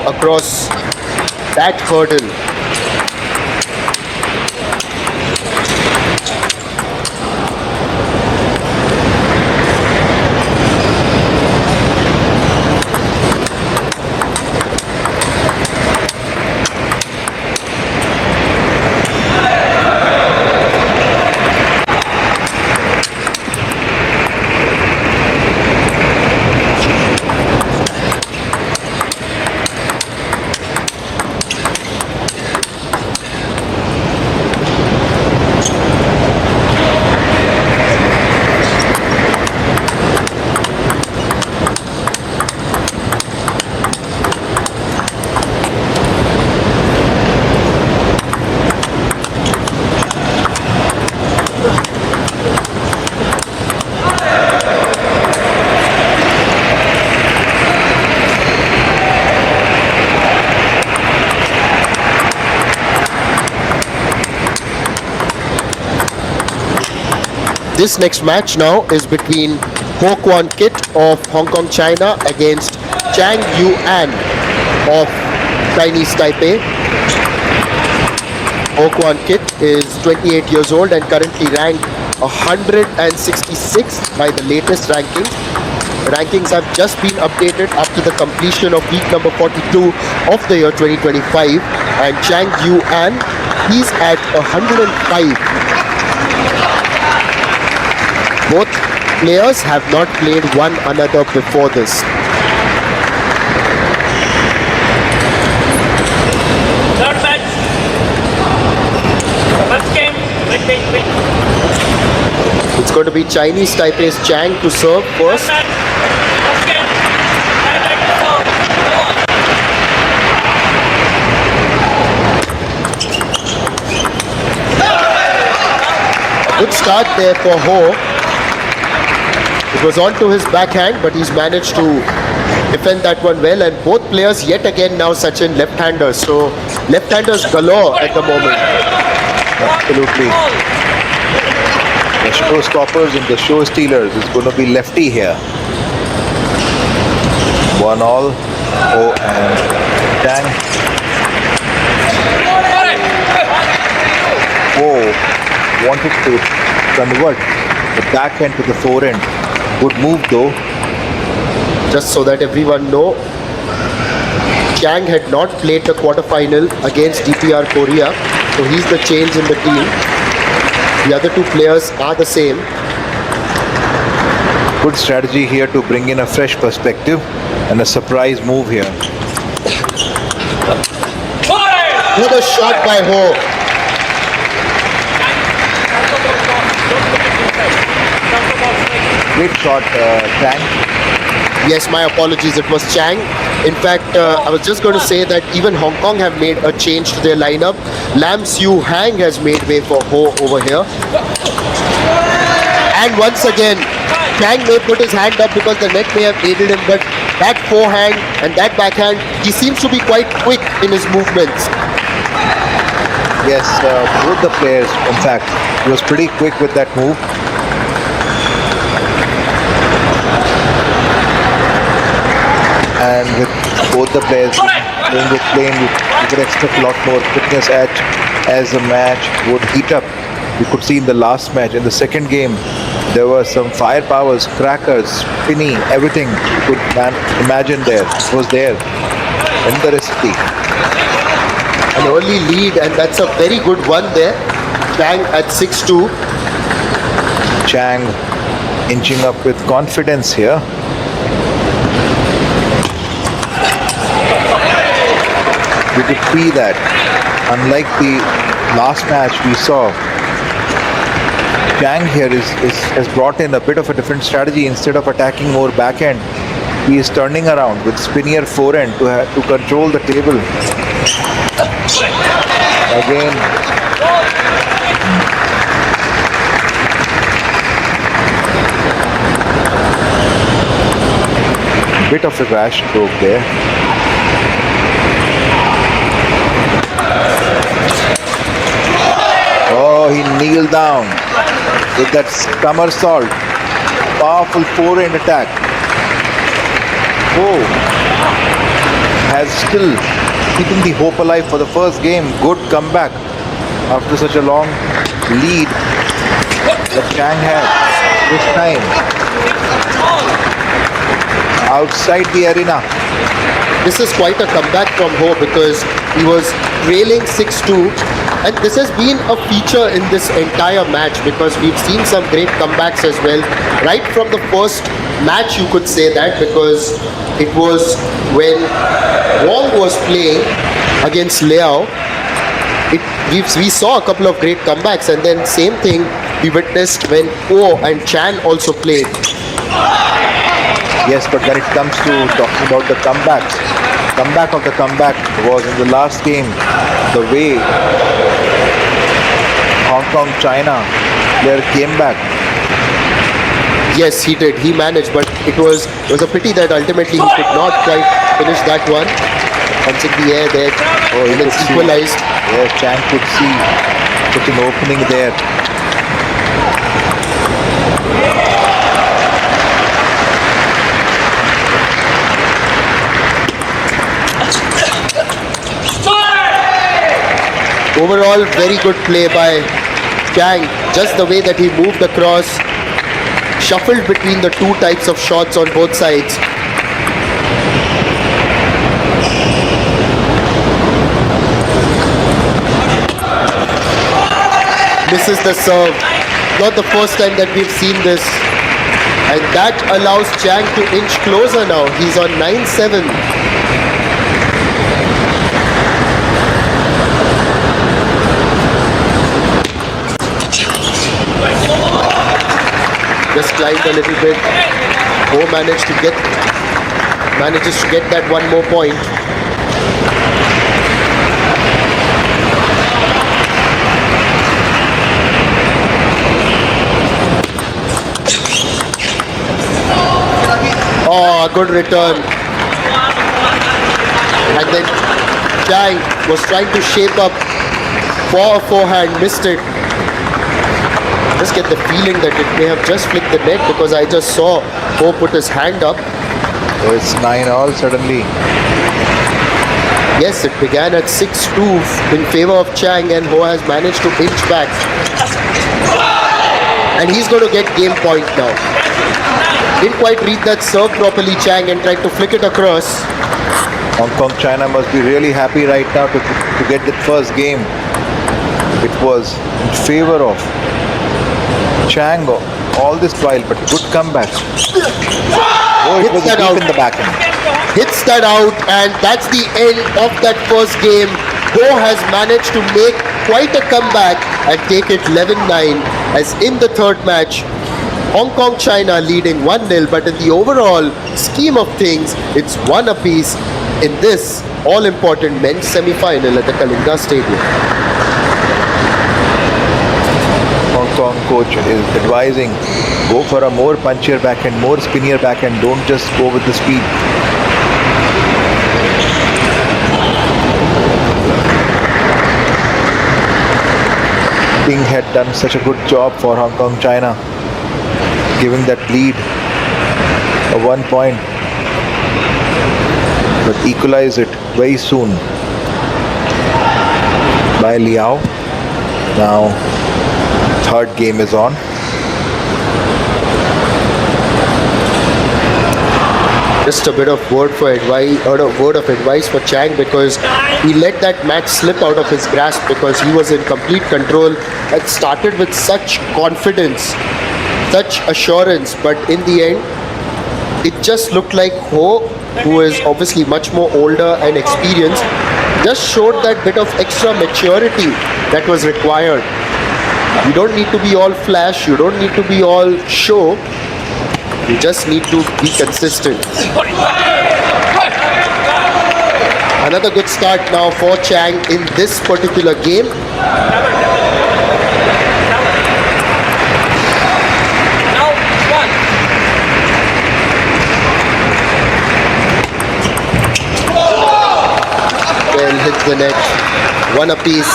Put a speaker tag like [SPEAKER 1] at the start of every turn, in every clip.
[SPEAKER 1] across that hurdle. This next match now is between Ho Kwon Kit of Hong Kong, China against Chang Yuan of Chinese Taipei. Ho Kwon Kit is 28 years old and currently ranked 166th by the latest rankings. Rankings have just been updated after the completion of week number 42 of the year 2025, and Chang Yuan, he's at 105. Both players have not played one another before this.
[SPEAKER 2] Third match. First game. Wait.
[SPEAKER 1] It's going to be Chinese Taipei's Chang to serve first.
[SPEAKER 2] First game.
[SPEAKER 1] Good start there for Ho. It was on to his backhand, but he's managed to defend that one well. And both players yet again now Sachin left-handers. So left-handers galore at the moment.
[SPEAKER 3] Absolutely. The showstoppers and the show stealers is going to be lefty here. 1-all. Oh, and Chang. Oh, wanted to convert the backhand to the forehand. Good move though.
[SPEAKER 1] Just so that everyone know, Chang had not played the quarterfinal against DPR Korea. So he's the change in the team. The other two players are the same.
[SPEAKER 3] Good strategy here to bring in a fresh perspective and a surprise move here.
[SPEAKER 1] Another shot by Ho.
[SPEAKER 3] Great shot, Chang.
[SPEAKER 1] Yes, my apologies, it was Chang. In fact, I was just going to say that even Hong Kong have made a change to their lineup. Lam Siu Hang has made way for Ho over here. And once again, Chang may put his hand up because the net may have aided him, but that forehand and that backhand, he seems to be quite quick in his movements.
[SPEAKER 3] Yes, both the players, in fact, he was pretty quick with that move. And with both the players playing with plane, you could expect a lot more fitness as the match would heat up. You could see in the last match, in the second game, there were some firepowers, crackers, spinny, everything you could imagine there. It was there in the recipe.
[SPEAKER 1] An early lead, and that's a very good one there. Chang at 6-2.
[SPEAKER 3] Chang inching up with confidence here. You could see that, unlike the last match we saw, Chang here has brought in a bit of a different strategy. Instead of attacking more backhand, he is turning around with spinnier forehand to control the table. Again, bit of a rash stroke there. Oh, he kneeled down with that somersault. Powerful forehand attack. Oh, has still keeping the hope alive for the first game. Good comeback after such a long lead that Chang had this time. Outside the arena.
[SPEAKER 1] This is quite a comeback from Ho because he was trailing 6-2, and this has been a feature in this entire match because we've seen some great comebacks as well. Right from the first match, you could say that, because it was when Wong was playing against Liao. We saw a couple of great comebacks, and then same thing we witnessed when Oh and Chan also played.
[SPEAKER 3] Yes, but when it comes to talking about the comebacks, comeback of the comeback was in the last game. The way Hong Kong China player came back.
[SPEAKER 1] Yes, he did. He managed, but it was a pity that ultimately he could not quite finish that one. Once in the air there,
[SPEAKER 3] he
[SPEAKER 1] and it's
[SPEAKER 3] could see.
[SPEAKER 1] equalized.
[SPEAKER 3] Yes, Chang could see such an opening there.
[SPEAKER 1] Overall, very good play by Chang. Just the way that he moved across, shuffled between the two types of shots on both sides. Misses the serve. Not the first time that we've seen this. And that allows Chang to inch closer now. He's on 9-7. Just climbed a little bit. Ho manages to get that one more point. Oh, good return. And then Chang was trying to shape up for a forehand, missed it. Just get the feeling that it may have just flicked the net because I just saw Ho put his hand up.
[SPEAKER 3] So it's 9-all suddenly.
[SPEAKER 1] Yes, it began at 6-2 in favor of Chang, and Ho has managed to inch back. And he's going to get game point now. Didn't quite read that serve properly, Chang, and tried to flick it across.
[SPEAKER 3] Hong Kong China must be really happy right now to get that first game. It was in favor of Chang all this while, but good comeback. Oh, it was
[SPEAKER 1] Hits that
[SPEAKER 3] deep
[SPEAKER 1] out.
[SPEAKER 3] in the backhand.
[SPEAKER 1] Hits that out, and that's the end of that first game. Ho has managed to make quite a comeback and take it 11-9, as in the third match, Hong Kong China leading 1-0, but in the overall scheme of things, it's one apiece in this all-important men's semi-final at the Kalinga Stadium.
[SPEAKER 3] Hong Kong coach is advising, go for a more punchier backhand, more spinnier backhand, don't just go with the speed. Ping had done such a good job for Hong Kong China, giving that lead a 1 point, but equalize it very soon by Liao. Now third game is on.
[SPEAKER 1] Just a bit of word of advice for Chang, because he let that match slip out of his grasp because he was in complete control and started with such confidence, such assurance, but in the end it just looked like Ho, who is obviously much more older and experienced, just showed that bit of extra maturity that was required. You don't need to be all flash, you don't need to be all show, you just need to be consistent. Another good start now for Chang in this particular game.
[SPEAKER 2] Now, one.
[SPEAKER 1] Well, hits the net. One apiece.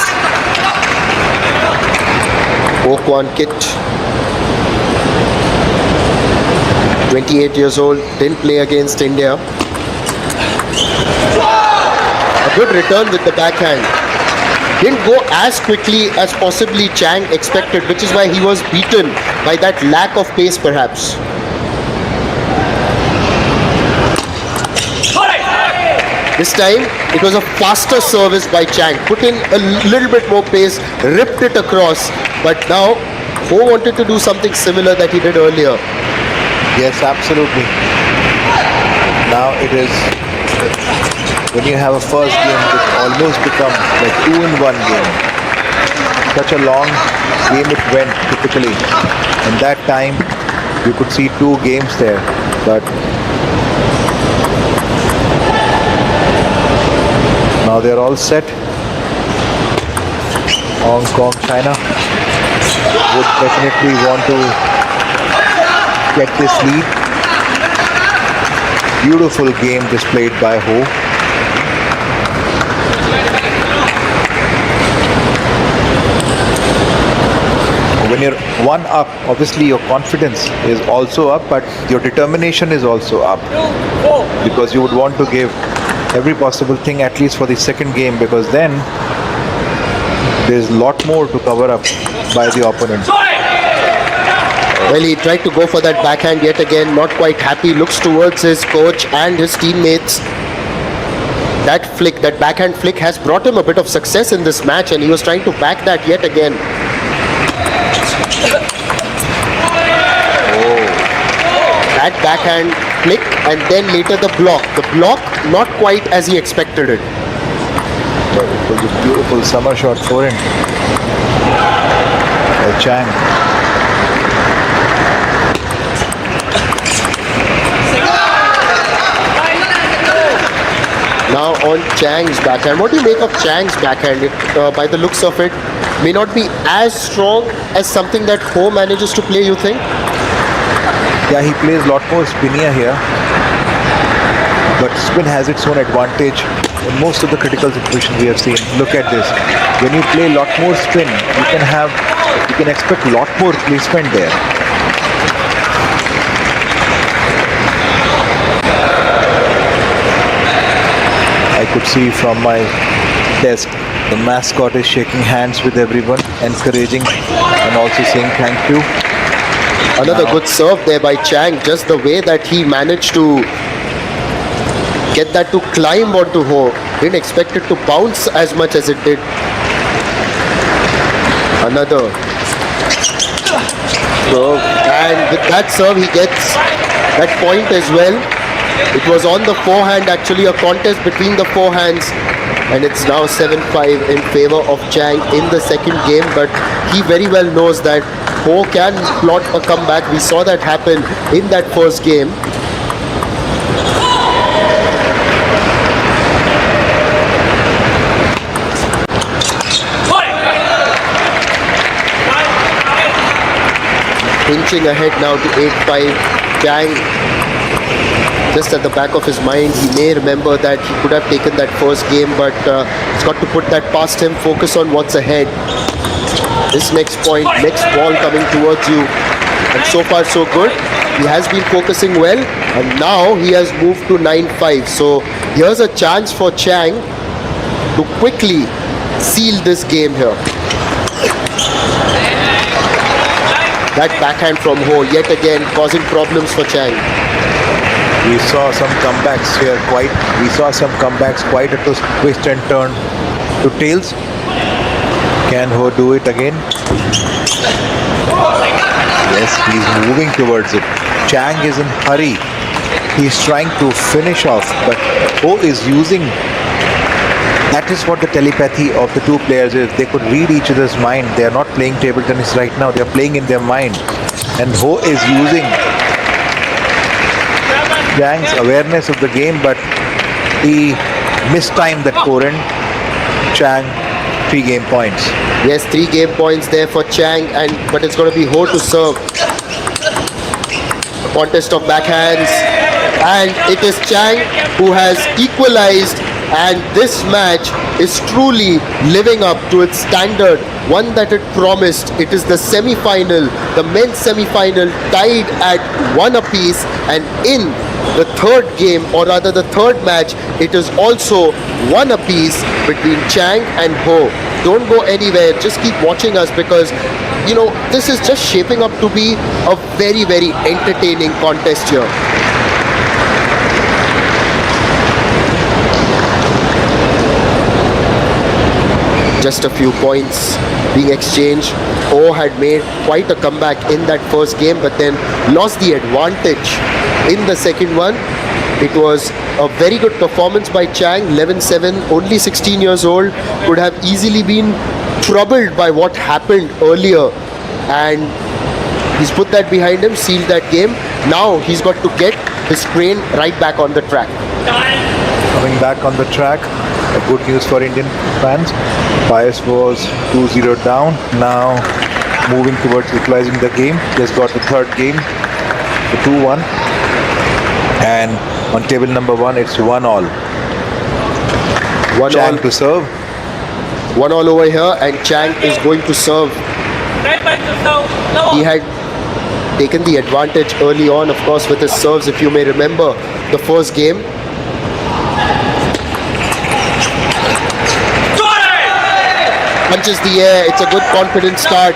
[SPEAKER 1] Oh Kwan Kit, 28 years old, didn't play against India. Good return with the backhand. Didn't go as quickly as possibly Chang expected, which is why he was beaten by that lack of pace perhaps. This time it was a faster service by Chang. Put in a little bit more pace, ripped it across. But now Ho wanted to do something similar that he did earlier.
[SPEAKER 3] Yes, absolutely. Now it is, when you have a first game, it almost becomes like 2-in-1 game. Such a long game it went typically. And that time you could see 2 games there. But now they're all set. Hong Kong, China would definitely want to get this lead. Beautiful game displayed by Ho. When you're 1 up, obviously your confidence is also up, but your determination is also up. Because you would want to give every possible thing at least for the second game, because then there's a lot more to cover up by the opponent.
[SPEAKER 1] Well, he tried to go for that backhand yet again, not quite happy, looks towards his coach and his teammates. That flick, that backhand flick has brought him a bit of success in this match, and he was trying to back that yet again. Oh, that backhand flick and then later the block. The block not quite as he expected it.
[SPEAKER 3] But it was a beautiful summer shot forehand by Chang.
[SPEAKER 1] Now on Chang's backhand. What do you make of Chang's backhand? It, by the looks of it, may not be as strong as something that Ho manages to play, you think?
[SPEAKER 3] Yeah, he plays a lot more spinnier here. But spin has its own advantage in most of the critical situations we have seen. Look at this. When you play a lot more spin, you can expect a lot more placement there. I could see from my desk, the mascot is shaking hands with everyone, encouraging and also saying thank you.
[SPEAKER 1] Another good serve there by Chang. Just the way that he managed to get that to climb onto Ho. Didn't expect it to bounce as much as it did. Another serve. And with that serve, he gets that point as well. It was on the forehand, actually, a contest between the forehands. And it's now 7-5 in favor of Chang in the second game. But he very well knows that Ho can plot a comeback. We saw that happen in that first game. Inching ahead now to 8-5. Chang, just at the back of his mind, he may remember that he could have taken that first game, but he's got to put that past him, focus on what's ahead. This next point, next ball coming towards you. And so far so good. He has been focusing well, and now he has moved to 9-5. So here's a chance for Chang to quickly seal this game here. That backhand from Ho yet again causing problems for Chang.
[SPEAKER 3] We saw some comebacks here quite a twist and turn to tails. Can Ho do it again? Yes, he's moving towards it. Chang is in hurry. He's trying to finish off, but Ho is using. That is what the telepathy of the two players is. They could read each other's mind. They are not playing table tennis right now. They are playing in their mind. And Ho is using Chang's awareness of the game, but he mistimed that forehand. Chang, 3 game points.
[SPEAKER 1] Yes, 3 game points there for Chang, but it's going to be Ho to serve. Contest of backhands, and it is Chang who has equalized, and this match is truly living up to its standard, one that it promised. It is the semi-final, the men's semi-final, tied at 1 apiece, and in the third game, or rather the third match, it is also one apiece between Chang and Ho. Don't go anywhere, just keep watching us, because you know this is just shaping up to be a very, very entertaining contest here. Just a few points being exchanged. Ho had made quite a comeback in that first game, but then lost the advantage in the second one. It was a very good performance by Chang, 11-7, only 16 years old, could have easily been troubled by what happened earlier, and he's put that behind him, sealed that game. Now he's got to get his train right back on the track.
[SPEAKER 3] Coming back on the track, good news for Indian fans. Bias was 2-0 down. Now moving towards equalizing the game. Just got the third game, the 2-1. And on table number 1, it's 1-all. Chang to serve.
[SPEAKER 1] 1-all over here, and Chang is going to serve. He had taken the advantage early on, of course, with his serves, if you may remember the first game. Punches the air. It's a good confident start.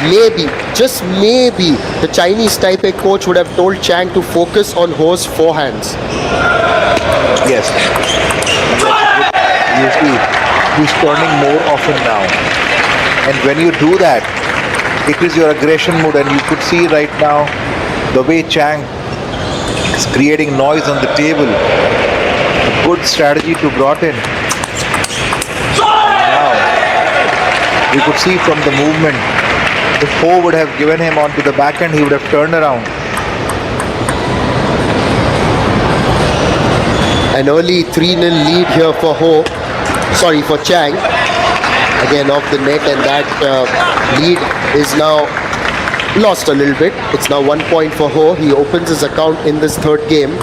[SPEAKER 1] Maybe, just maybe, the Chinese Taipei coach would have told Chang to focus on Ho's forehands.
[SPEAKER 3] Yes. You see, he's turning more often now. And when you do that, it is your aggression mode, and you could see right now the way Chang is creating noise on the table. A good strategy to brought in. Now, you could see from the movement, if Ho would have given him onto the backhand, he would have turned around.
[SPEAKER 1] An early 3-0 lead here for for Chang. Again off the net, and that lead is now lost a little bit. It's now 1 point for Ho. He opens his account in this third game.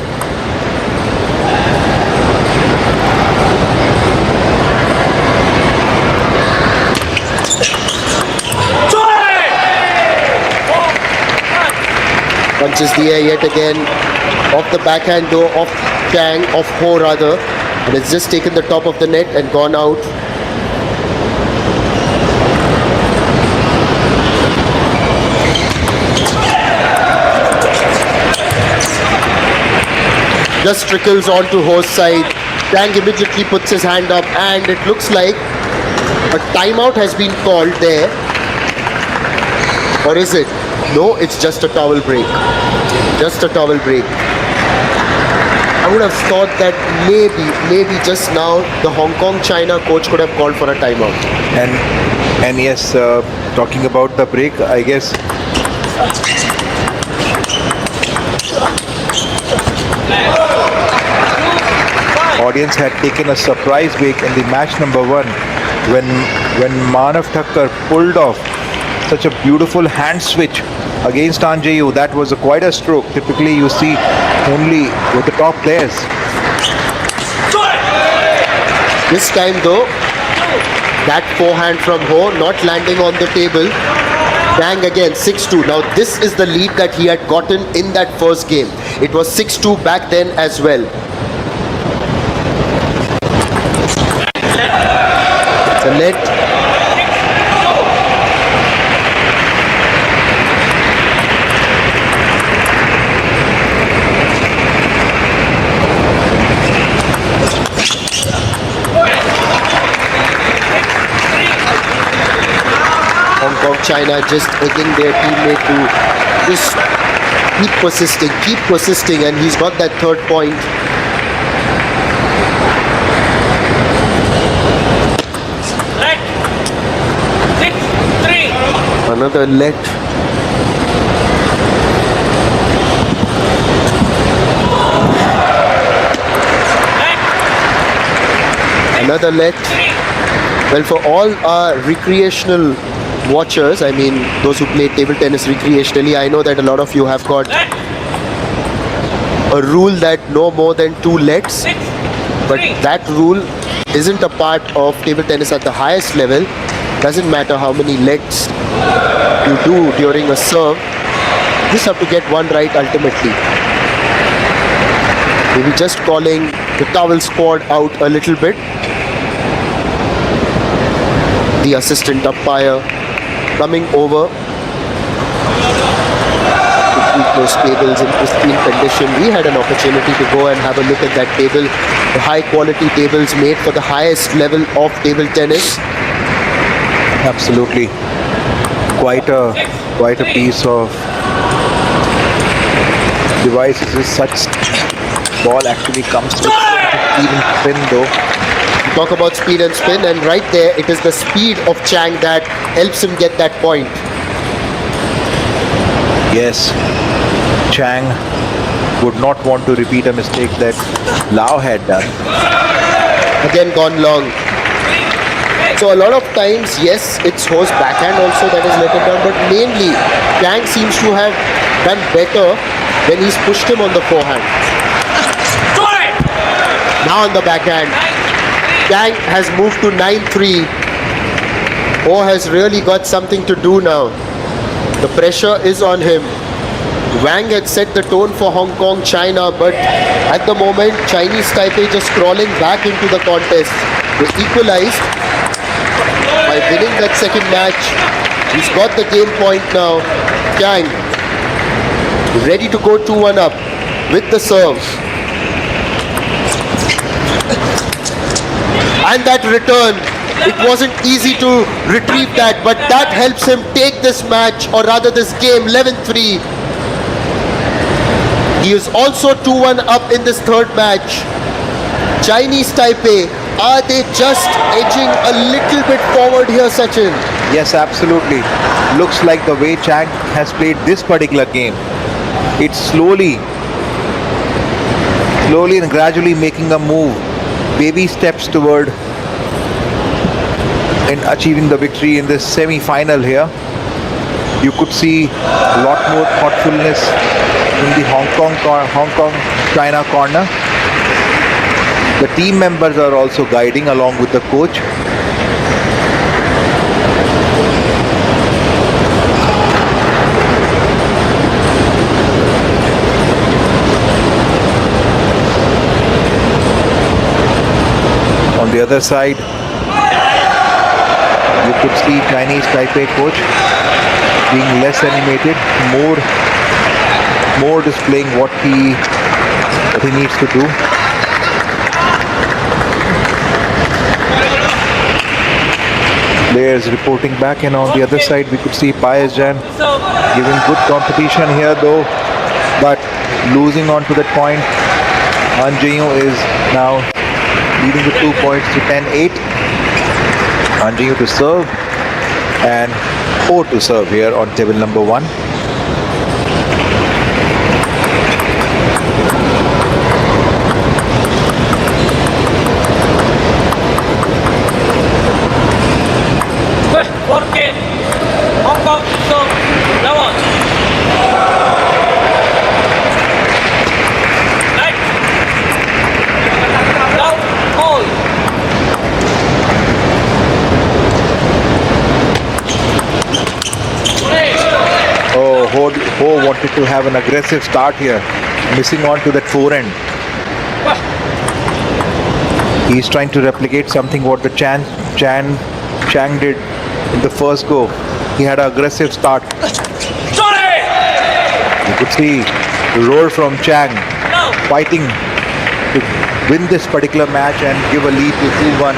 [SPEAKER 1] Punches the air yet again. Off the backhand though, off Chang, off Ho rather. And it's just taken the top of the net and gone out. Just trickles onto Ho's side. Chang immediately puts his hand up, and it looks like a timeout has been called there. Or is it? No, it's just a towel break. Just a towel break. I would have thought that maybe just now the Hong Kong China coach could have called for a timeout.
[SPEAKER 3] And yes, talking about the break, I guess audience had taken a surprise break in the match number 1 when Manav Thakkar pulled off such a beautiful hand switch against Anjayu. That was quite a stroke. Typically you see only with the top players.
[SPEAKER 1] This time though, that forehand from Ho not landing on the table. Chang again 6-2. Now this is the lead that he had gotten in that first game. It was 6-2 back then as well. It's a net. Hong Kong China just egging their teammate to just keep persisting, and he's got that third point.
[SPEAKER 2] Let 6-3.
[SPEAKER 1] Another let. Another let. Well, for all our recreational watchers, I mean those who play table tennis recreationally, I know that a lot of you have got a rule that no more than 2 lets, but that rule isn't a part of table tennis at the highest level. Doesn't matter how many lets you do during a serve, you just have to get one right ultimately. Maybe just calling the towel squad out a little bit. The assistant umpire coming over to keep those tables in pristine condition. We had an opportunity to go and have a look at that table. The high quality tables made for the highest level of table tennis.
[SPEAKER 3] Absolutely. Quite a piece of devices. Is such ball actually comes with even spin though.
[SPEAKER 1] Talk about speed and spin, and right there it is the speed of Chang that helps him get that point.
[SPEAKER 3] Yes, Chang would not want to repeat a mistake that Lau had done.
[SPEAKER 1] Again gone long. So a lot of times, yes, it's Ho's backhand also that has let him down, but mainly Chang seems to have done better when he's pushed him on the forehand. Now on the backhand, Chang has moved to 9-3. Ho has really got something to do now. The pressure is on him. Wang had set the tone for Hong Kong, China, but at the moment, Chinese Taipei just crawling back into the contest. They equalized by winning that second match. He's got the game point now. Chang ready to go 2-1 up with the serve. And that return, it wasn't easy to retrieve that, but that helps him take this match, or rather this game, 11-3. He is also 2-1 up in this third match. Chinese Taipei, are they just edging a little bit forward here, Sachin?
[SPEAKER 3] Yes, absolutely. Looks like the way Chang has played this particular game. It's slowly and gradually making a move. Baby steps toward in achieving the victory in this semi-final here. You could see a lot more thoughtfulness in the Hong Kong China corner. The team members are also guiding along with the coach. On the other side, you could see Chinese Taipei coach being less animated, more displaying what he needs to do. Players reporting back, and on the other side we could see Paez Jan giving good competition here though, but losing on to that point. Han Jiyu is now leading with 2 points to 10-8. Han Jiyu to serve and Ho to serve here on table number 1.
[SPEAKER 2] Hong Kong, so now on. Right. Now, hold.
[SPEAKER 3] Oh, Ho wanted to have an aggressive start here, missing on to that forehand. He's trying to replicate something what the Chang did in the first go. He had an aggressive start. You could see the roar from Chang, fighting to win this particular match and give a lead to 2-1.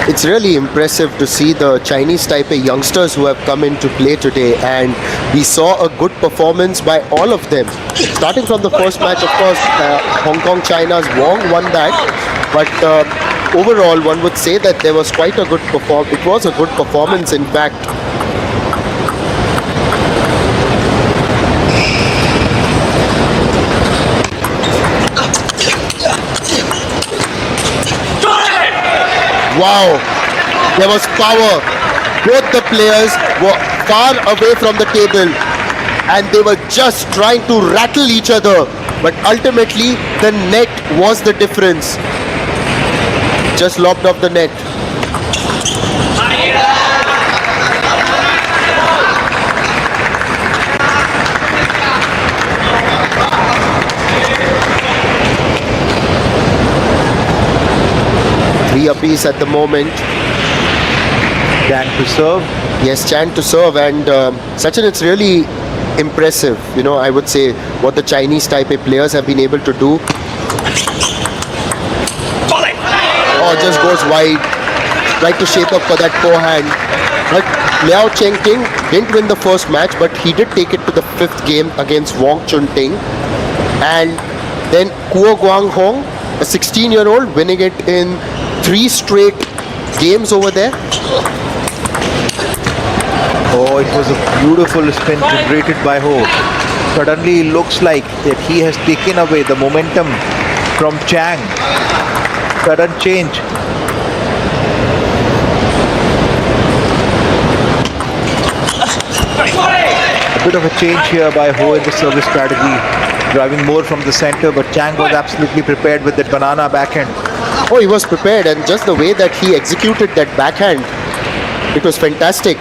[SPEAKER 1] It's really impressive to see the Chinese Taipei youngsters who have come into play today, and we saw a good performance by all of them. Starting from the first match, of course, Hong Kong China's Wong won that, but overall one would say that there was quite a good performance. It was a good performance, in fact. Wow, there was power. Both the players were far away from the table and they were just trying to rattle each other. But ultimately, the net was the difference. just lobbed off the net. Three apiece at the moment.
[SPEAKER 3] Chang to serve.
[SPEAKER 1] Yes, Chan to serve, and Sachin, it's really impressive. You know, I would say what the Chinese Taipei players have been able to do. Oh, just goes wide. Tried to shape up for that forehand. But Liao Chengting didn't win the first match, but he did take it to the fifth game against Wong Chun Ting. And then Kuo Guang Hong, a 16-year-old, winning it in 3 straight games over there.
[SPEAKER 3] Oh, it was a beautiful spin generated by Ho. Suddenly it looks like that he has taken away the momentum from Chang. Sudden change. A bit of a change here by Ho in the service strategy. Driving more from the center, but Chang was absolutely prepared with that banana backhand.
[SPEAKER 1] Oh, he was prepared, and just the way that he executed that backhand, it was fantastic.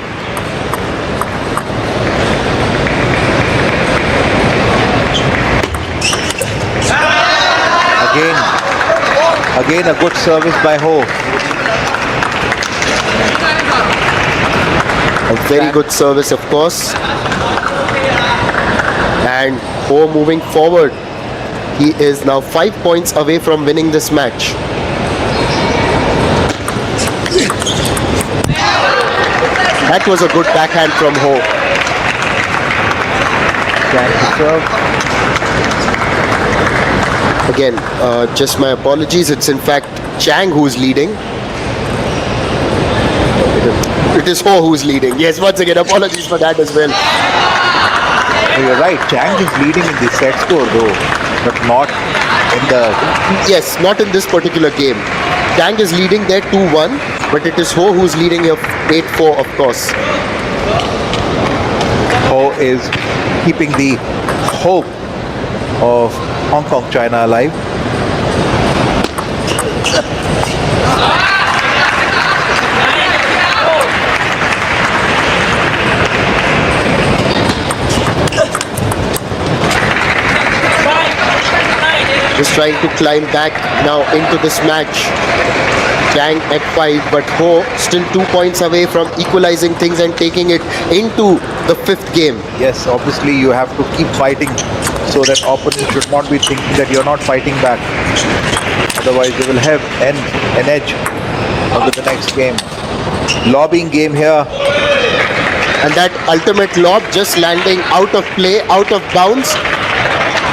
[SPEAKER 3] Again a good service by Ho.
[SPEAKER 1] A very good service, of course. And Ho moving forward. He is now 5 points away from winning this match. That was a good backhand from Ho.
[SPEAKER 3] Chang to serve.
[SPEAKER 1] Again, just my apologies. It's in fact Chang who's leading. It is Ho who's leading. Yes, once again, apologies for that as well.
[SPEAKER 3] You're right, Chang is leading in the set score though, but not in the...
[SPEAKER 1] Yes, not in this particular game. Chang is leading there 2-1, but it is Ho who's leading here 8-4, of course.
[SPEAKER 3] Ho is keeping the hope of Hong Kong, China alive.
[SPEAKER 1] Just trying to climb back now into this match. Chang at 5, but Ho still 2 points away from equalizing things and taking it into the 5th game.
[SPEAKER 3] Yes, obviously you have to keep fighting so that opponent should not be thinking that you're not fighting back. Otherwise they will have an edge onto the next game. Lobbing game here.
[SPEAKER 1] And that ultimate lob just landing out of play, out of bounds,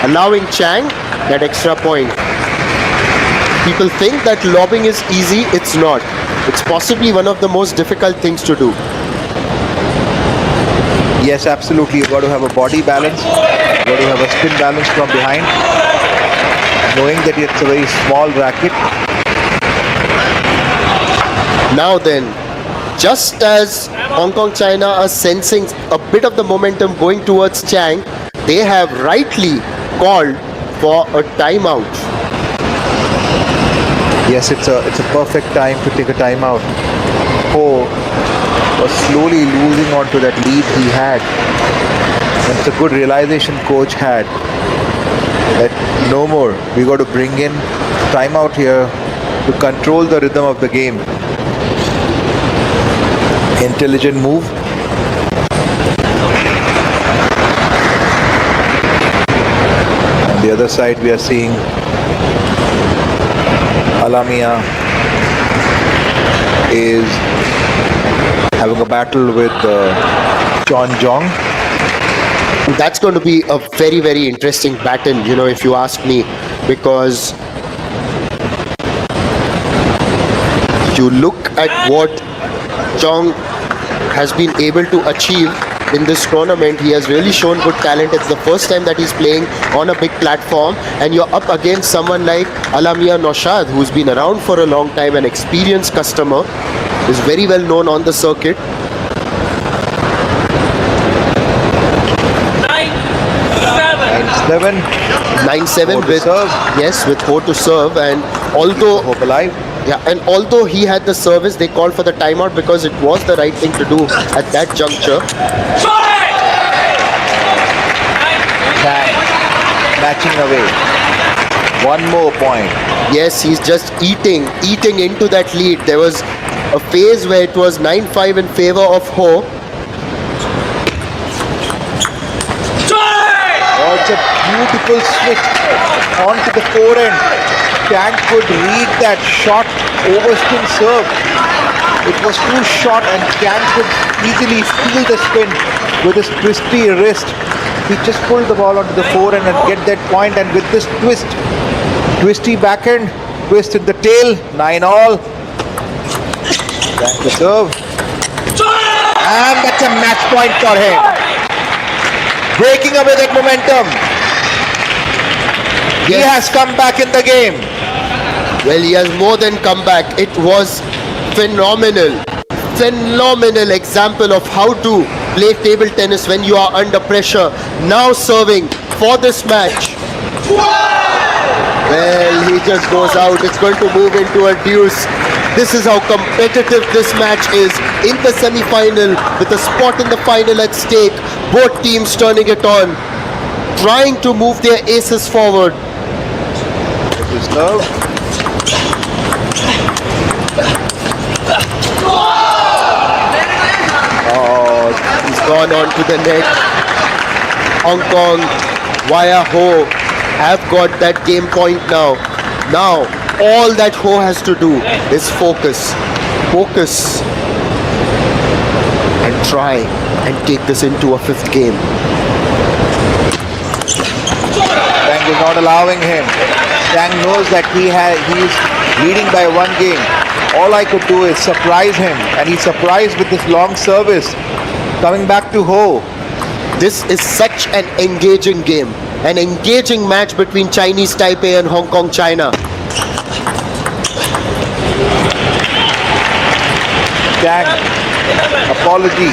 [SPEAKER 1] allowing Chang that extra point. People think that lobbing is easy. It's not. It's possibly one of the most difficult things to do.
[SPEAKER 3] Yes, absolutely. You've got to have a body balance. You've got to have a spin balance from behind. Knowing that it's a very small racket.
[SPEAKER 1] Now then, just as Hong Kong, China are sensing a bit of the momentum going towards Chang, they have rightly called for a timeout.
[SPEAKER 3] Yes, it's a perfect time to take a timeout. Ho was slowly losing on to that lead he had. And it's a good realization coach had that no more. We got to bring in timeout here to control the rhythm of the game. Intelligent move. On the other side we are seeing Alamia is having a battle with Chon Jong.
[SPEAKER 1] That's going to be a very, very interesting battle, you know, if you ask me, because you look at what Chong has been able to achieve in this tournament. He has really shown good talent. It's the first time that he's playing on a big platform, and you're up against someone like Alamia Naushad, who's been around for a long time, an experienced customer, is very well known on the circuit.
[SPEAKER 3] 9-7.
[SPEAKER 1] 9-7
[SPEAKER 3] Ho to
[SPEAKER 1] with
[SPEAKER 3] serve.
[SPEAKER 1] yes, with Ho to serve, and although
[SPEAKER 3] Hope alive.
[SPEAKER 1] Yeah, and although he had the service, they called for the timeout because it was the right thing to do at that juncture.
[SPEAKER 3] Tang matching away. One more point.
[SPEAKER 1] Yes, he's just eating into that lead. There was a phase where it was 9-5 in favor of Ho.
[SPEAKER 3] Oh, it's a beautiful switch onto the forehand. Tang could read that shot, overspin serve. It was too short and Tang could easily feel the spin with his twisty wrist. He just pulled the ball onto the forehand and get that point, and with this twisty backhand, twist in the tail, 9-all. Tang to serve. And that's a match point for him. Breaking away that momentum. He has come back in the game.
[SPEAKER 1] Well, he has more than come back. It was phenomenal example of how to play table tennis when you are under pressure. Now serving for this match. Well, he just goes out. It's going to move into a deuce. This is how competitive this match is in the semi-final, with a spot in the final at stake. Both teams turning it on, trying to move their aces forward.
[SPEAKER 3] His love.
[SPEAKER 1] Oh, he's gone on to the net. Hong Kong via Ho have got that game point now. Now, all that Ho has to do is focus and try and take this into a fifth game.
[SPEAKER 3] Tang is not allowing him. Tang knows that he is leading by one game. All I could do is surprise him, and he surprised with this long service. Coming back to Ho.
[SPEAKER 1] This is such an engaging game, an engaging match between Chinese Taipei and Hong Kong China.
[SPEAKER 3] Tang, apology,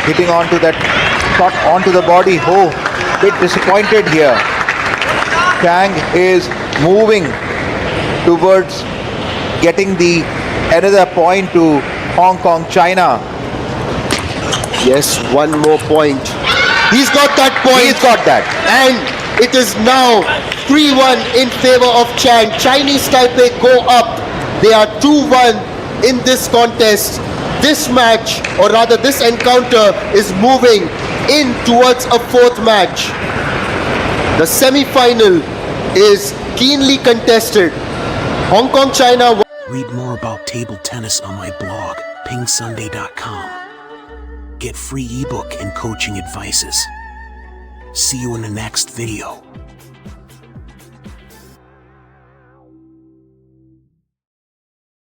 [SPEAKER 3] hitting onto that shot onto the body. Ho, bit disappointed here. Tang is moving towards getting the another point to Hong Kong China.
[SPEAKER 1] Yes, one more point. He's got that point.
[SPEAKER 3] He's got that.
[SPEAKER 1] And it is now 3-1 in favor of Chang. Chinese Taipei go up. They are 2-1 in this contest. This match, or rather this encounter, is moving in towards a fourth match. The semi-final is keenly contested. Hong Kong China.
[SPEAKER 4] Read more about table tennis on my blog, pingsunday.com. Get free ebook and coaching advices. See you in the next video.